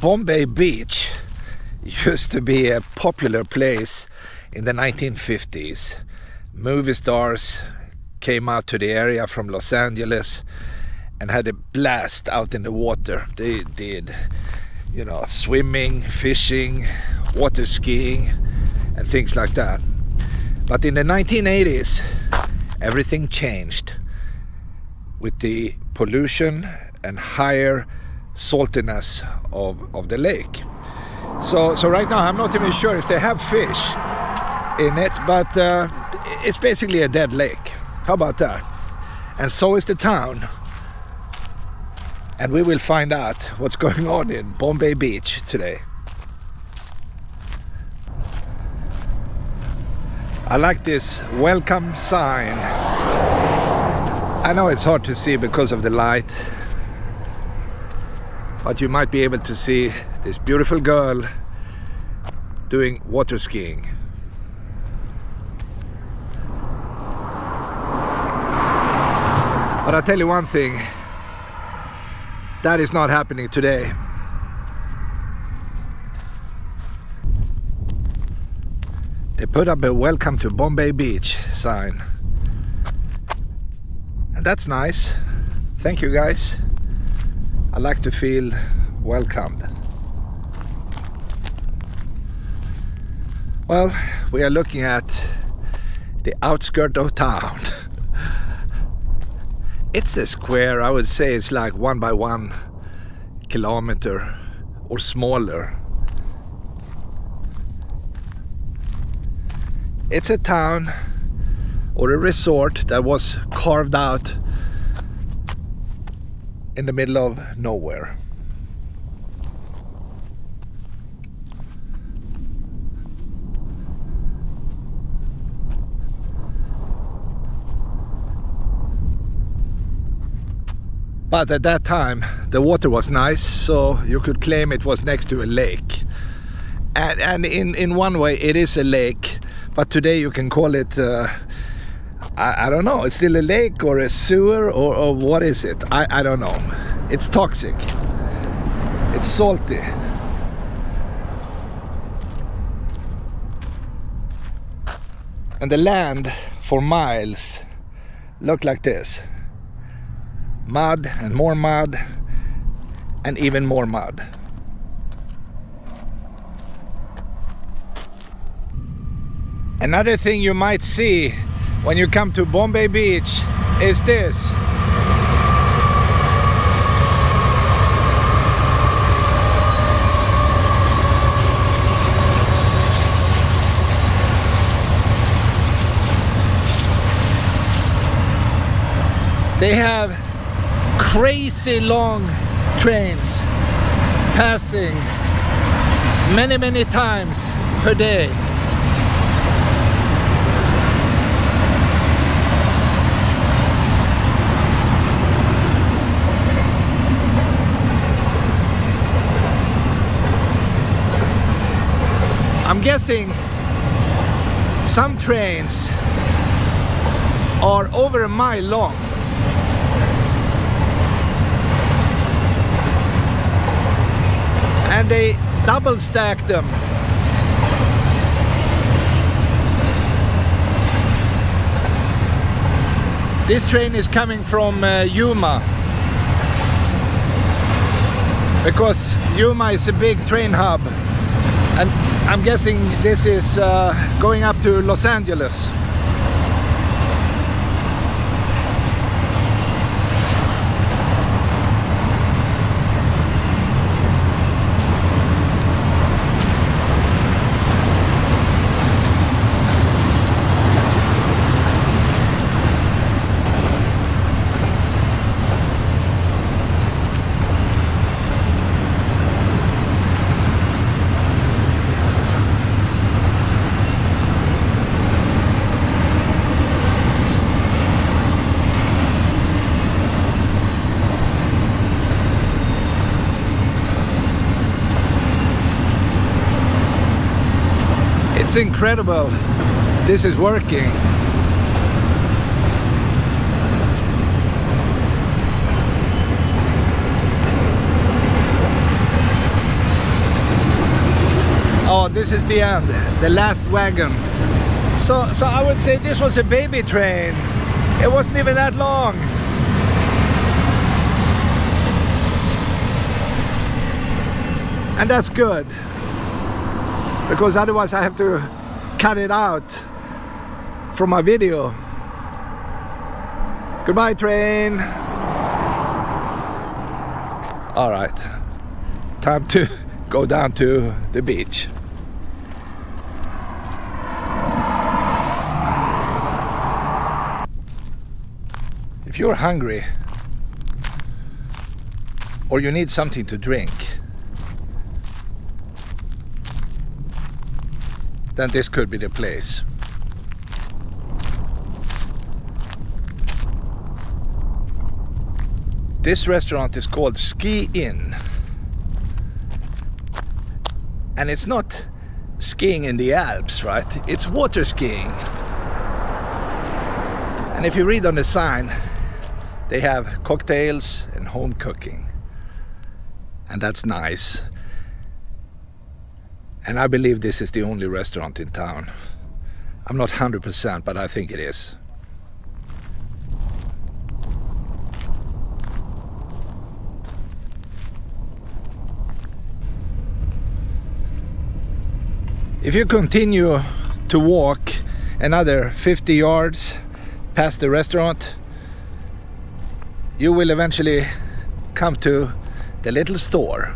Bombay Beach used to be a popular place in the 1950s. Movie stars came out to the area from Los Angeles and had a blast out in the water. They did, swimming, fishing, water skiing, and things like that. But in the 1980s, everything changed with the pollution and higher saltiness of the lake. So right now I'm not even sure if they have fish in it, but it's basically a dead lake. How about that? And so is the town. And we will find out what's going on in Bombay Beach today. I like this welcome sign. I know it's hard to see because of the light, but you might be able to see this beautiful girl doing water skiing. But I'll tell you one thing, that is not happening today. They put up a welcome to Bombay Beach sign. And that's nice. Thank you guys. I like to feel welcomed. Well, we are looking at the outskirt of town. It's a square, I would say it's like 1 by 1 kilometer or smaller. It's a town or a resort that was carved out in the middle of nowhere. But at that time the water was nice, so you could claim it was next to a lake. And in one way it is a lake, but today you can call it I don't know, it's still a lake or a sewer or what is it? I don't know. It's toxic. It's salty. And the land for miles looked like this. Mud and more mud and even more mud. Another thing you might see when you come to Bombay Beach is this. They have crazy long trains passing many times per day. I'm guessing some trains are over a mile long. And they double stack them. This train is coming from Yuma, because Yuma is a big train hub, and I'm guessing this is going up to Los Angeles. It's incredible. This is working. Oh, this is the end, the last wagon. So I would say this was a baby train. It wasn't even that long. And that's good, because otherwise I have to cut it out from my video. Goodbye, train. All right, time to go down to the beach. If you're hungry or you need something to drink, then this could be the place. This restaurant is called Ski Inn. And it's not skiing in the Alps, right? It's water skiing. And if you read on the sign, they have cocktails and home cooking. And that's nice. And I believe this is the only restaurant in town. I'm not 100%, but I think it is. If you continue to walk another 50 yards past the restaurant, you will eventually come to the little store.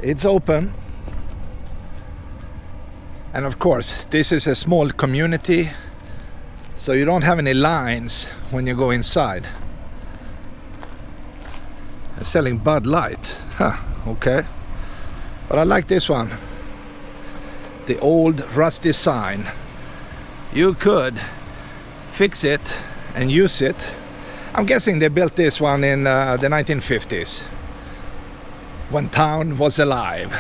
It's open, and of course this is a small community, so you don't have any lines when you go inside. They're selling Bud Light, okay, but I like this one, the old rusty sign. You could fix it and use it. I'm guessing they built this one in the 1950s. When town was alive.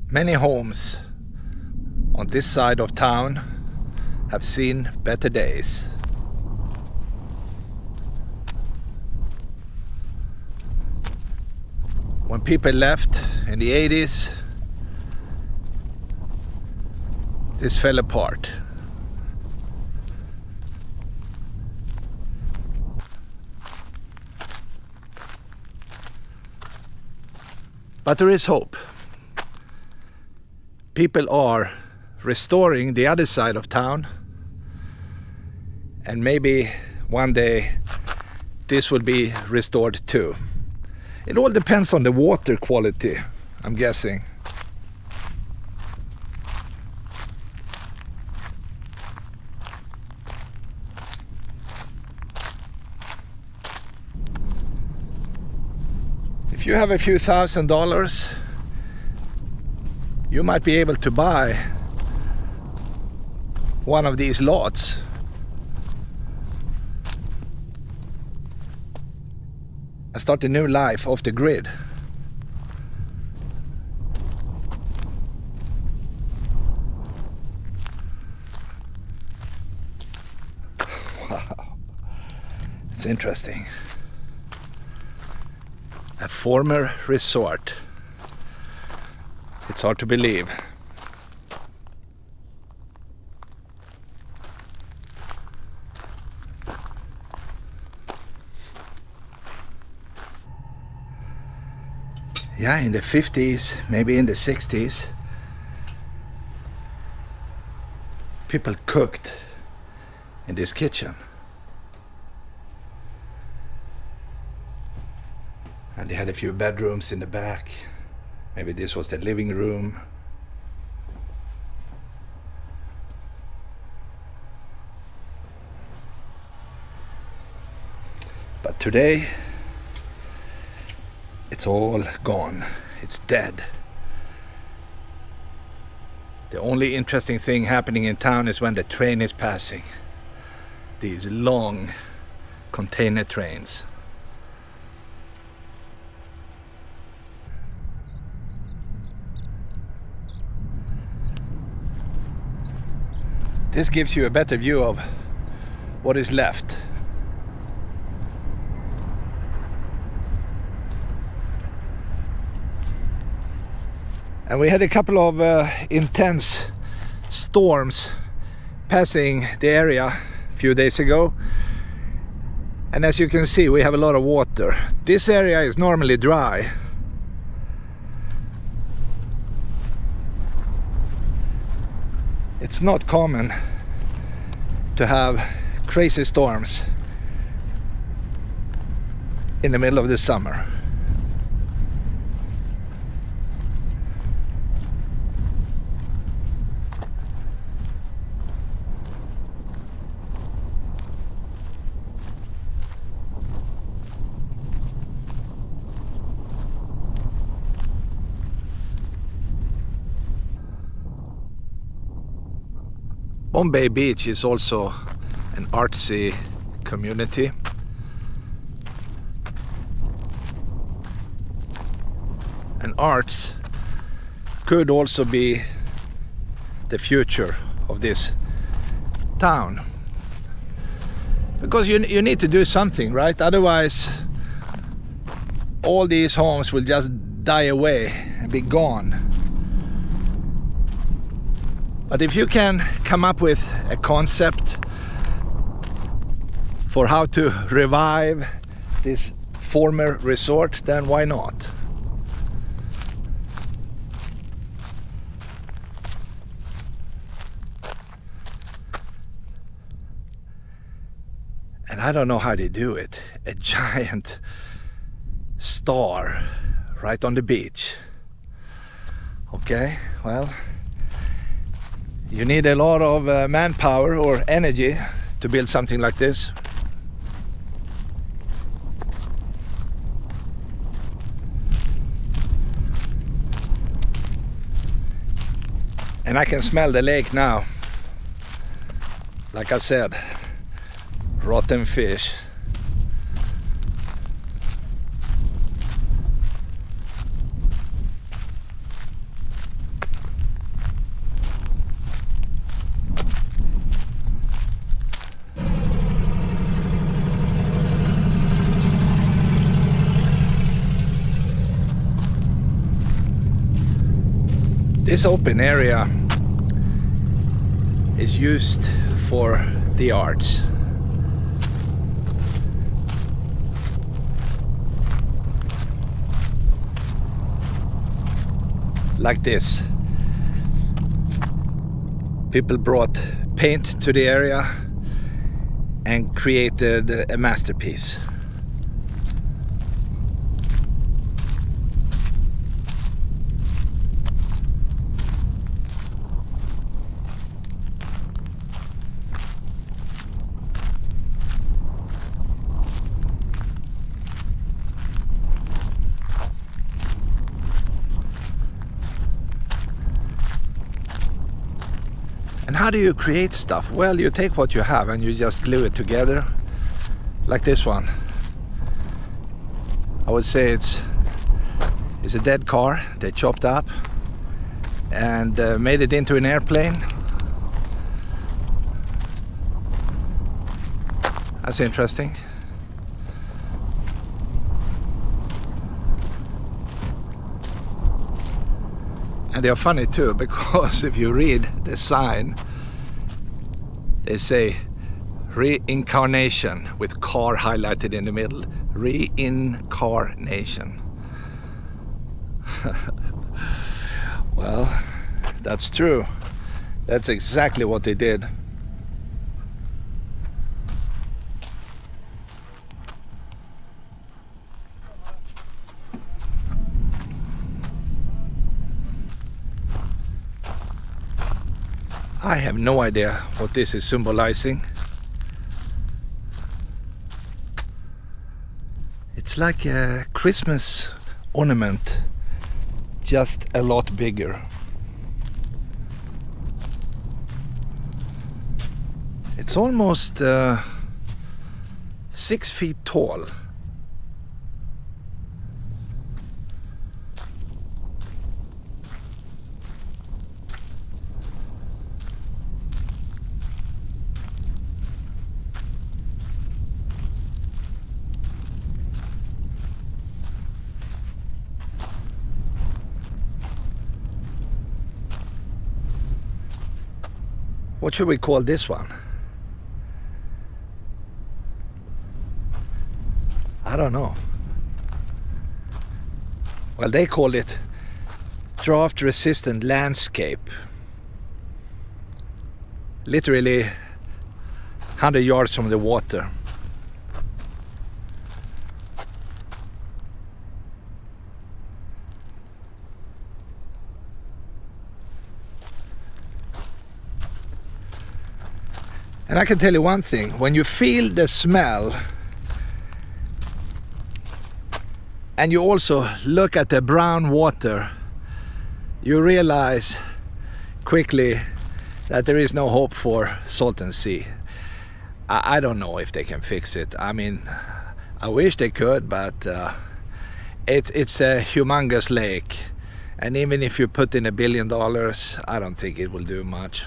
Many homes on this side of town have seen better days. When people left in the 80s, this fell apart. But there is hope. People are restoring the other side of town, and maybe one day this will be restored too. It all depends on the water quality, I'm guessing. If you have a few $1,000s, you might be able to buy one of these lots. And start a new life off the grid. Wow, it's interesting. A former resort. It's hard to believe. Yeah, in the 50s, maybe in the 60s, people cooked in this kitchen. And they had a few bedrooms in the back. Maybe this was the living room. But today, it's all gone. It's dead. The only interesting thing happening in town is when the train is passing. These long container trains. This gives you a better view of what is left. And we had a couple of intense storms passing the area a few days ago. And as you can see, we have a lot of water. This area is normally dry. It's not common to have crazy storms in the middle of the summer. Bombay Beach is also an artsy community. And arts could also be the future of this town. Because you need to do something, right? Otherwise, all these homes will just die away and be gone. But if you can come up with a concept for how to revive this former resort, then why not? And I don't know how they do it. A giant star right on the beach. Okay, well, you need a lot of manpower or energy to build something like this. And I can smell the lake now. Like I said, rotten fish. This open area is used for the arts. Like this. People brought paint to the area and created a masterpiece. And how do you create stuff? Well, you take what you have and you just glue it together, like this one. I would say it's a dead car they chopped up and made it into an airplane. That's interesting. And they are funny too, because if you read the sign, they say reincarnation with car highlighted in the middle. Reincarnation. Well, that's true. That's exactly what they did. I have no idea what this is symbolizing. It's like a Christmas ornament, just a lot bigger. It's almost 6 feet tall. What should we call this one? I don't know. Well, they call it draft resistant landscape. Literally 100 yards from the water. And I can tell you one thing, when you feel the smell and you also look at the brown water, you realize quickly that there is no hope for Salton Sea. I don't know if they can fix it. I mean, I wish they could, but it's a humongous lake. And even if you put in $1 billion, I don't think it will do much.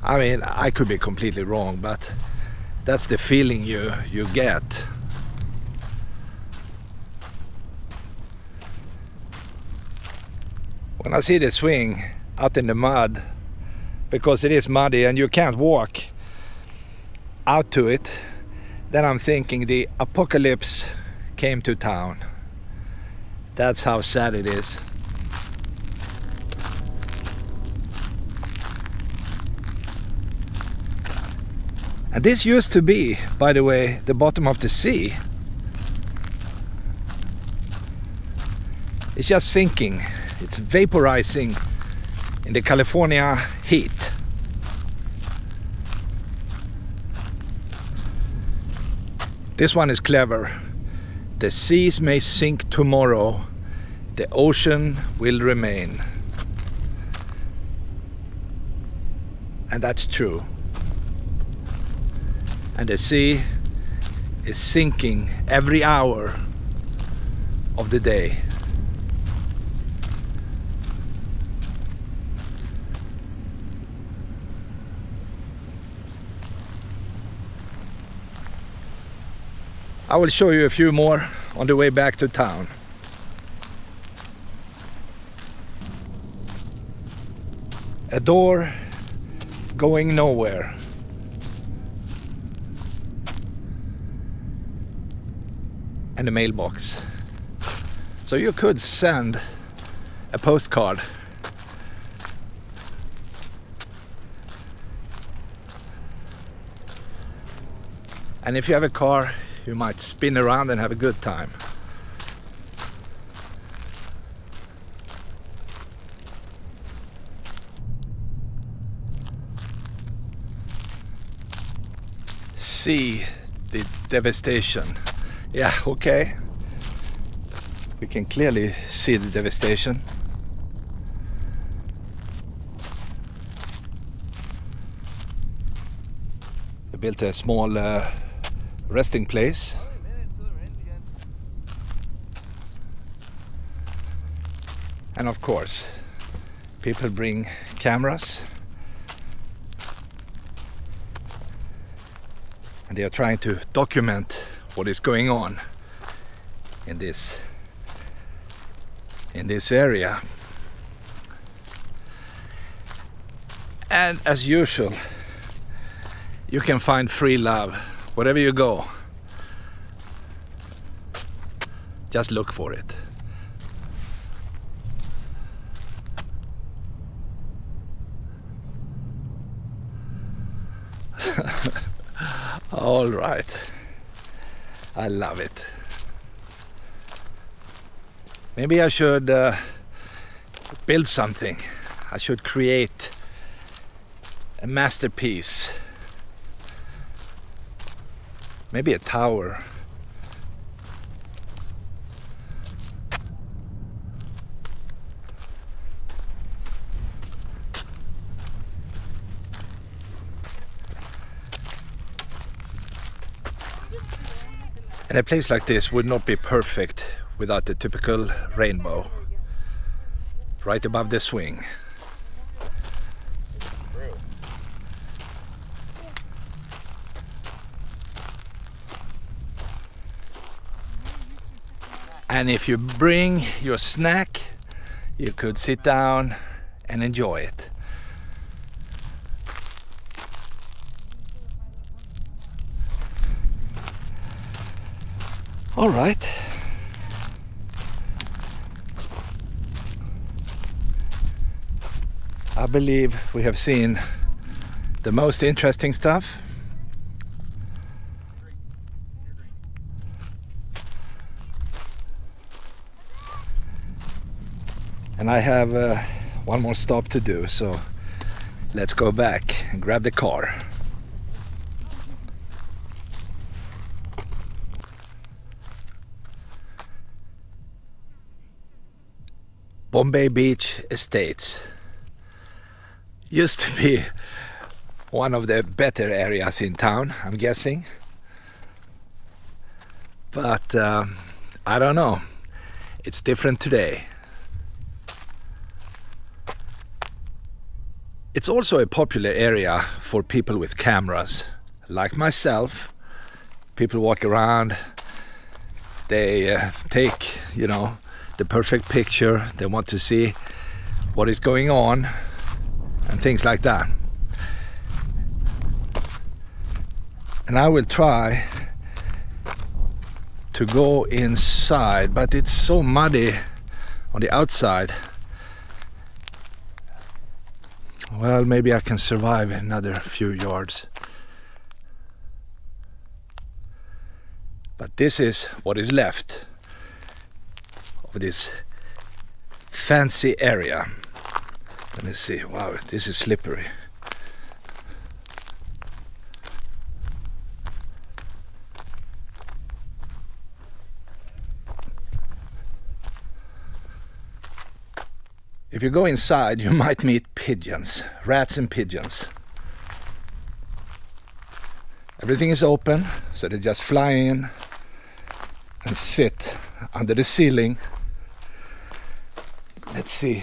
I mean, I could be completely wrong, but that's the feeling you get. When I see the swing out in the mud, because it is muddy and you can't walk out to it, then I'm thinking the apocalypse came to town. That's how sad it is. And this used to be, by the way, the bottom of the sea. It's just sinking. It's vaporizing in the California heat. This one is clever. The seas may sink tomorrow. The ocean will remain. And that's true. And the sea is sinking every hour of the day. I will show you a few more on the way back to town. A door going nowhere. And a mailbox. So you could send a postcard. And if you have a car, you might spin around and have a good time. See the devastation. Yeah, okay. We can clearly see the devastation. They built a small resting place. And of course, people bring cameras. And they are trying to document what is going on in this area. And as usual, you can find free love wherever you go. Just look for it. All right. I love it. Maybe I should build something. I should create a masterpiece. Maybe a tower. And a place like this would not be perfect without the typical rainbow right above the swing. And if you bring your snack, you could sit down and enjoy it. All right. I believe we have seen the most interesting stuff. And I have one more stop to do, so let's go back and grab the car. Bombay Beach Estates used to be one of the better areas in town, I'm guessing. But I don't know. It's different today. It's also a popular area for people with cameras, like myself. People walk around, they take, the perfect picture. They want to see what is going on and things like that. And I will try to go inside, but it's so muddy on the outside. Well, maybe I can survive another few yards. But this is what is left of this fancy area. Let me see. Wow, this is slippery. If you go inside, you might meet pigeons, rats and pigeons. Everything is open, so they just fly in and sit under the ceiling. Let's see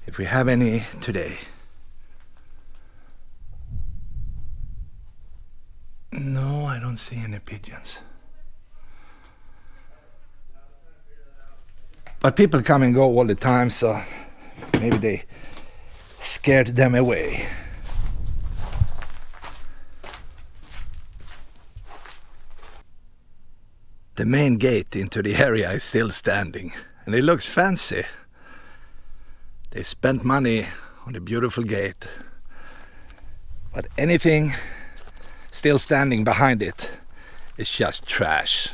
if we have any today. No, I don't see any pigeons. But people come and go all the time, so maybe they scared them away. The main gate into the area is still standing, and it looks fancy. They spent money on a beautiful gate, but anything still standing behind it is just trash.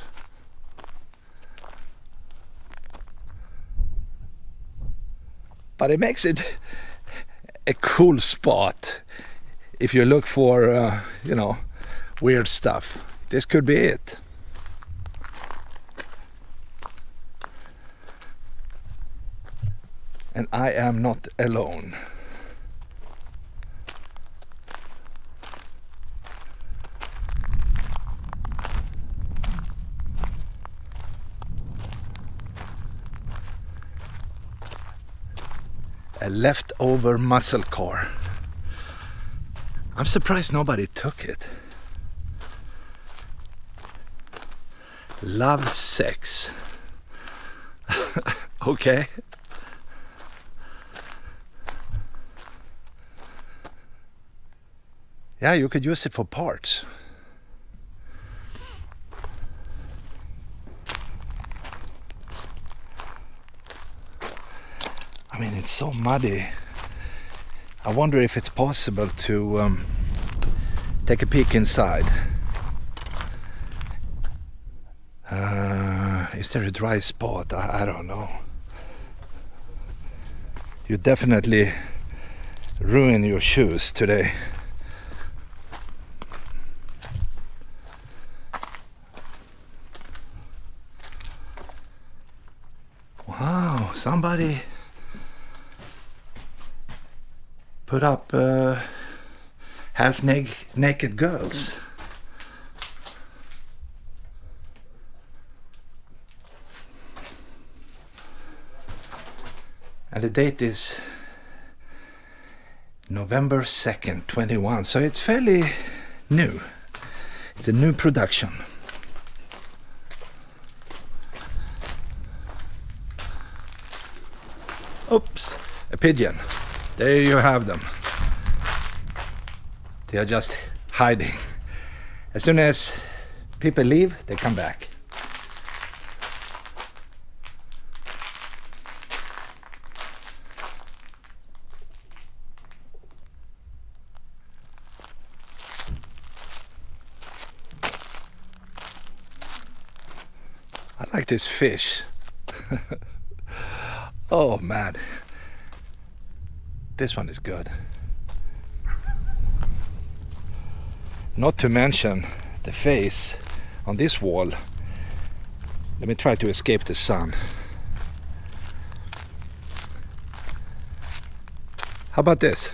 But it makes it a cool spot if you look for, weird stuff. This could be it. And I am not alone. A leftover muscle car. I'm surprised nobody took it. Love sex. Okay. Yeah, you could use it for parts. I mean, it's so muddy. I wonder if it's possible to take a peek inside. Is there a dry spot? I don't know. You definitely ruin your shoes today. Wow, somebody put up half-naked girls. And the date is November 2nd, 21. So it's fairly new. It's a new production. Oops, a pigeon. There you have them. They are just hiding. As soon as people leave, they come back. I like this fish. Oh man, this one is good. Not to mention the face on this wall. Let me try to escape the sun. How about this?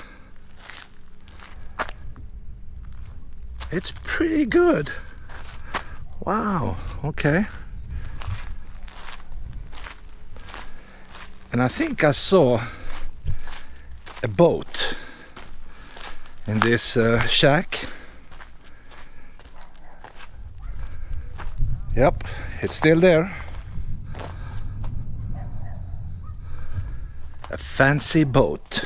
It's pretty good. Wow, okay. And I think I saw a boat in this shack. Yep, it's still there. A fancy boat.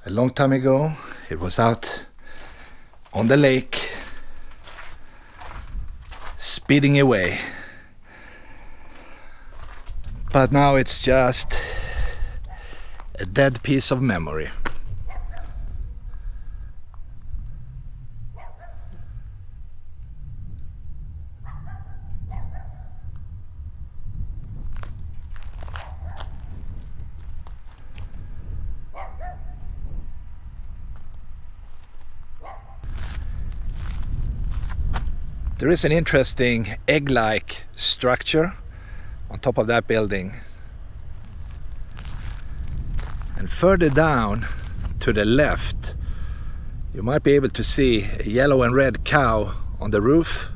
A long time ago, it was out on the lake, speeding away. But now it's just a dead piece of memory. There is an interesting egg-like structure on top of that building. And further down to the left, you might be able to see a yellow and red cow on the roof.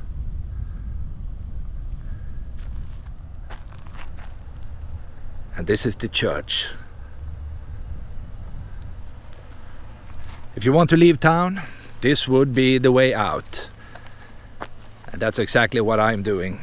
And this is the church. If you want to leave town, this would be the way out. And that's exactly what I'm doing.